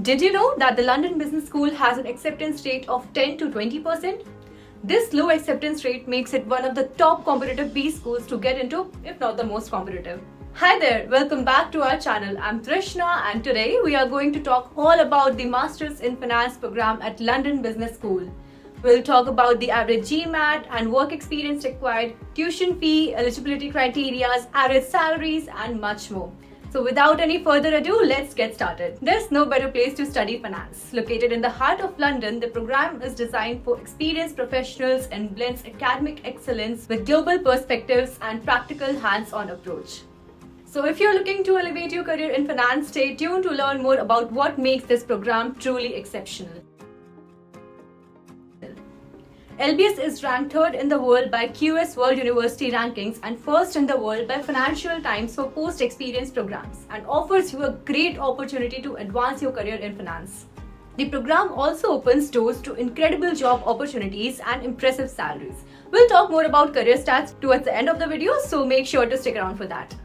Did you know that the London Business School has an acceptance rate of 10 to 20%? This low acceptance rate makes it one of the top competitive B schools to get into, if not the most competitive. Hi there, welcome back to our channel. I'm Trishna and today we are going to talk all about the Masters in Finance program at London Business School. We'll talk about the average GMAT and work experience required, tuition fee, eligibility criteria, average salaries and much more. So without any further ado, let's get started. There's no better place to study finance. Located in the heart of London, the program is designed for experienced professionals and blends academic excellence with global perspectives and practical hands-on approach. So if you're looking to elevate your career in finance, stay tuned to learn more about what makes this program truly exceptional. LBS is ranked third in the world by QS World University Rankings and first in the world by Financial Times for post-experience programs and offers you a great opportunity to advance your career in finance. The program also opens doors to incredible job opportunities and impressive salaries. We'll talk more about career stats towards the end of the video, so make sure to stick around for that.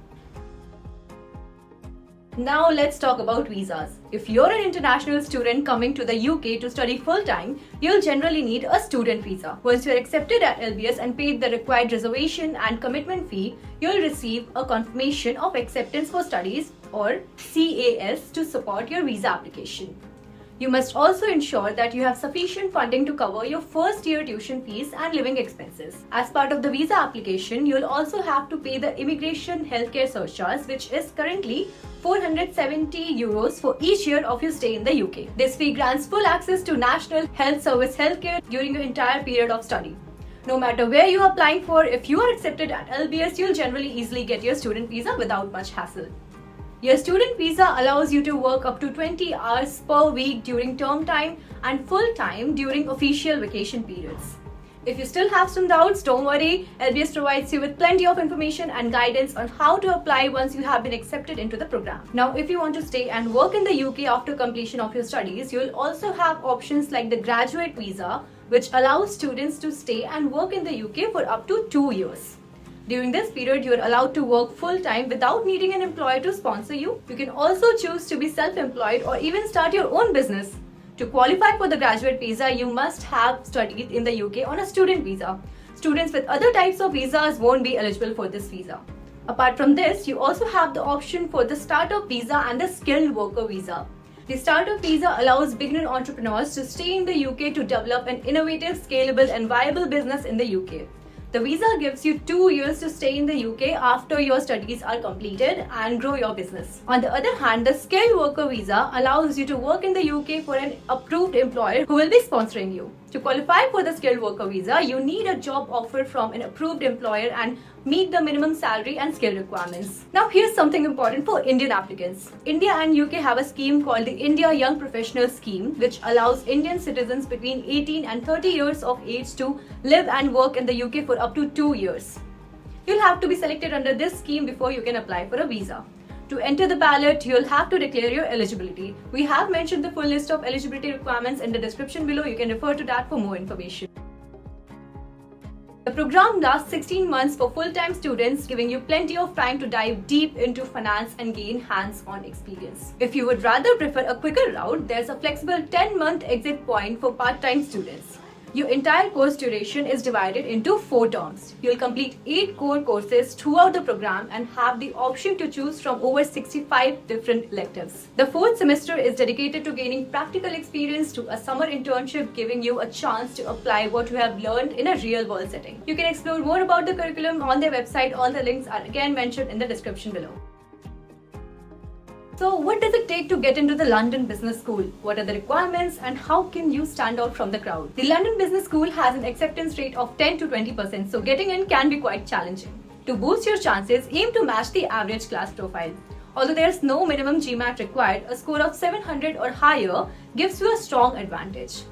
Now let's talk about visas. If you're an international student coming to the UK to study full-time, you'll generally need a student visa. Once you're accepted at LBS and paid the required reservation and commitment fee, you'll receive a confirmation of acceptance for studies or CAS to support your visa application. You must also ensure that you have sufficient funding to cover your first year tuition fees and living expenses. As part of the visa application, you'll also have to pay the immigration healthcare surcharge, which is currently €470 for each year of your stay in the UK. This fee grants full access to National Health Service healthcare during your entire period of study. No matter where you are applying for, if you are accepted at LBS, you'll generally easily get your student visa without much hassle. Your student visa allows you to work up to 20 hours per week during term time and full time during official vacation periods. If you still have some doubts, don't worry. LBS provides you with plenty of information and guidance on how to apply once you have been accepted into the program. Now, if you want to stay and work in the UK after completion of your studies, you'll also have options like the graduate visa, which allows students to stay and work in the UK for up to 2 years. During this period, you are allowed to work full-time without needing an employer to sponsor you. You can also choose to be self-employed or even start your own business. To qualify for the graduate visa, you must have studied in the UK on a student visa. Students with other types of visas won't be eligible for this visa. Apart from this, you also have the option for the startup visa and the skilled worker visa. The startup visa allows beginner entrepreneurs to stay in the UK to develop an innovative, scalable and viable business in the UK. The visa gives you 2 years to stay in the UK after your studies are completed and grow your business. On the other hand, the skilled worker visa allows you to work in the UK for an approved employer who will be sponsoring you. To qualify for the skilled worker visa, you need a job offer from an approved employer and meet the minimum salary and skill requirements. Now here's something important for Indian applicants. India and UK have a scheme called the India Young Professional Scheme, which allows Indian citizens between 18 and 30 years of age to live and work in the UK for up to 2 years. You'll have to be selected under this scheme before you can apply for a visa. To enter the ballot, you'll have to declare your eligibility. We have mentioned the full list of eligibility requirements in the description below. You can refer to that for more information. The program lasts 16 months for full-time students, giving you plenty of time to dive deep into finance and gain hands-on experience. If you would rather prefer a quicker route, there's a flexible 10-month exit point for part-time students. Your entire course duration is divided into 4 terms. You'll complete 8 core courses throughout the program and have the option to choose from over 65 different electives. The 4th semester is dedicated to gaining practical experience through a summer internship, giving you a chance to apply what you have learned in a real-world setting. You can explore more about the curriculum on their website. All the links are again mentioned in the description below. So what does it take to get into the London Business School? What are the requirements and how can you stand out from the crowd? The London Business School has an acceptance rate of 10 to 20%, so getting in can be quite challenging. To boost your chances, aim to match the average class profile. Although there is no minimum GMAT required, a score of 700 or higher gives you a strong advantage.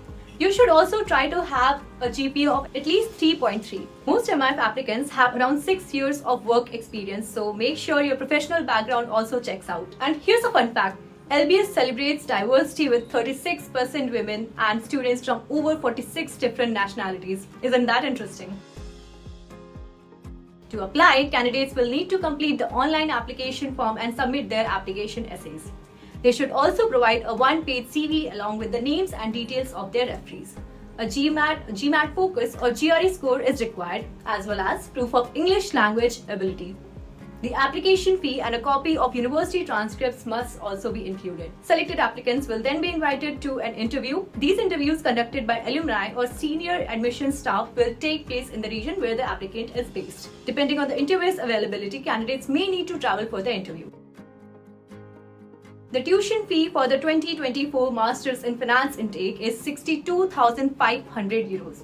You should also try to have a GPA of at least 3.3. Most MIF applicants have around 6 years of work experience, so make sure your professional background also checks out. And here's a fun fact. LBS celebrates diversity with 36% women and students from over 46 different nationalities. Isn't that interesting? To apply, candidates will need to complete the online application form and submit their application essays. They should also provide a one-page CV along with the names and details of their referees. A GMAT focus or GRE score is required, as well as proof of English language ability. The application fee and a copy of university transcripts must also be included. Selected applicants will then be invited to an interview. These interviews, conducted by alumni or senior admissions staff, will take place in the region where the applicant is based. Depending on the interview's availability, candidates may need to travel for the interview. The tuition fee for the 2024 Masters in Finance intake is 62,500 euros.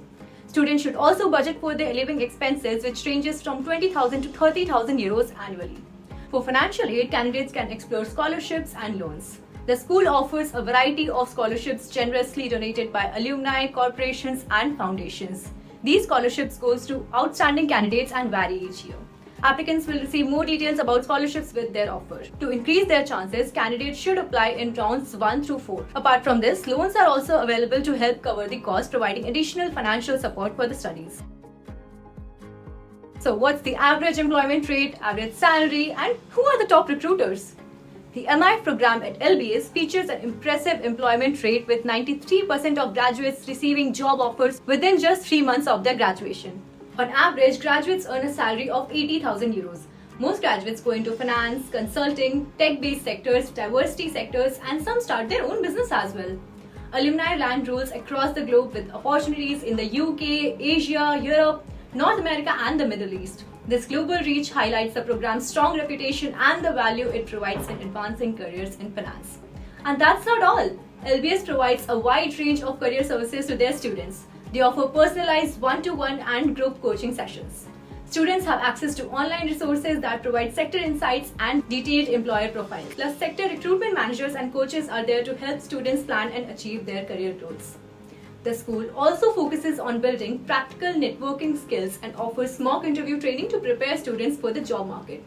Students should also budget for their living expenses, which ranges from 20,000 to 30,000 euros annually. For financial aid, candidates can explore scholarships and loans. The school offers a variety of scholarships generously donated by alumni, corporations, and foundations. These scholarships go to outstanding candidates and vary each year. Applicants will receive more details about scholarships with their offer. To increase their chances, candidates should apply in rounds 1 through 4. Apart from this, loans are also available to help cover the cost, providing additional financial support for the studies. So what's the average employment rate, average salary, and who are the top recruiters? The MiF program at LBS features an impressive employment rate with 93% of graduates receiving job offers within just 3 months of their graduation. On average, graduates earn a salary of 80,000 euros. Most graduates go into finance, consulting, tech-based sectors, diversity sectors, and some start their own business as well. Alumni land rules across the globe with opportunities in the UK, Asia, Europe, North America, and the Middle East. This global reach highlights the program's strong reputation and the value it provides in advancing careers in finance. And that's not all. LBS provides a wide range of career services to their students. They offer personalized one-to-one and group coaching sessions. Students have access to online resources that provide sector insights and detailed employer profiles. Plus, sector recruitment managers and coaches are there to help students plan and achieve their career goals. The school also focuses on building practical networking skills and offers mock interview training to prepare students for the job market.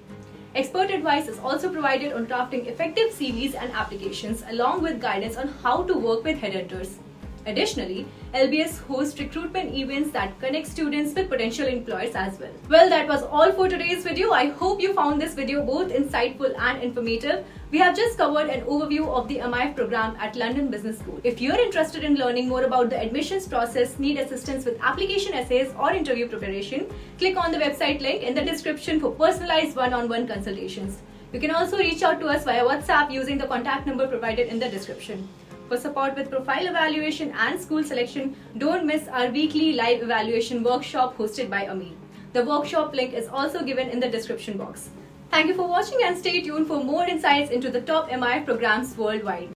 Expert advice is also provided on crafting effective CVs and applications, along with guidance on how to work with headhunters. Additionally, LBS hosts recruitment events that connect students with potential employers as well. Well, that was all for today's video. I hope you found this video both insightful and informative. We have just covered an overview of the MiF program at London Business School. If you're interested in learning more about the admissions process, need assistance with application essays or interview preparation, click on the website link in the description for personalized one-on-one consultations. You can also reach out to us via WhatsApp using the contact number provided in the description. For support with profile evaluation and school selection, don't miss our weekly live evaluation workshop hosted by Amir. The workshop link is also given in the description box. Thank you for watching and stay tuned for more insights into the top MiF programs worldwide.